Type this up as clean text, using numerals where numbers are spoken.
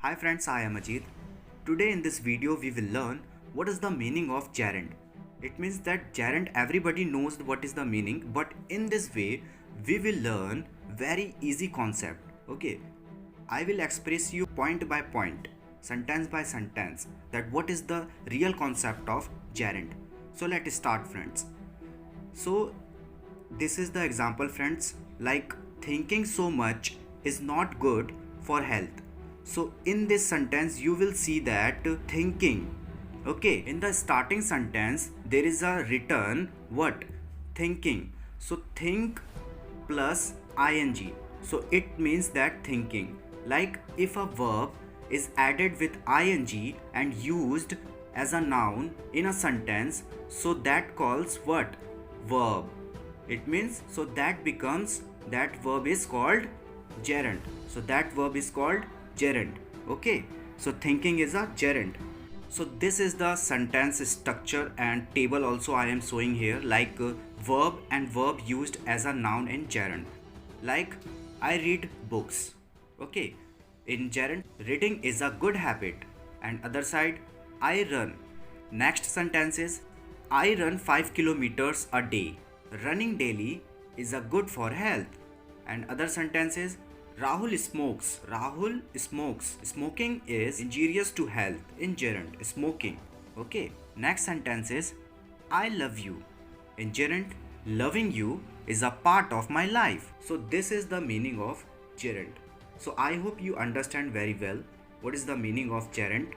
Hi friends, I am Ajit. Today in this video we will learn what is the meaning of gerund. It means that gerund everybody knows what is the meaning, but in this way we will learn very easy concept. Okay, I will express you point by point, sentence by sentence that what is the real concept of gerund. So let's start friends. So this is the example friends, like thinking so much is not good for health. So in this sentence you will see that thinking, okay, in the starting sentence there is a written what, thinking. So think plus ing, so it means that thinking. Like if a verb is added with ing and used as a noun in a sentence, so that calls what, verb. It means, so that becomes, that verb is called gerund. So that verb is called gerund. Okay, so thinking is a gerund. So this is the sentence structure and table also I am showing here, like verb and verb used as a noun in gerund. Like I read books. Okay, in gerund reading is a good habit, and other side I run. Next sentence is I run 5 kilometers a day. Running daily is a good for health. And other sentence is Rahul smokes. Rahul smokes. Smoking is injurious to health. In gerund, smoking. Okay. Next sentence is I love you. In gerund, loving you is a part of my life. So this is the meaning of gerund. So I hope you understand very well what is the meaning of gerund.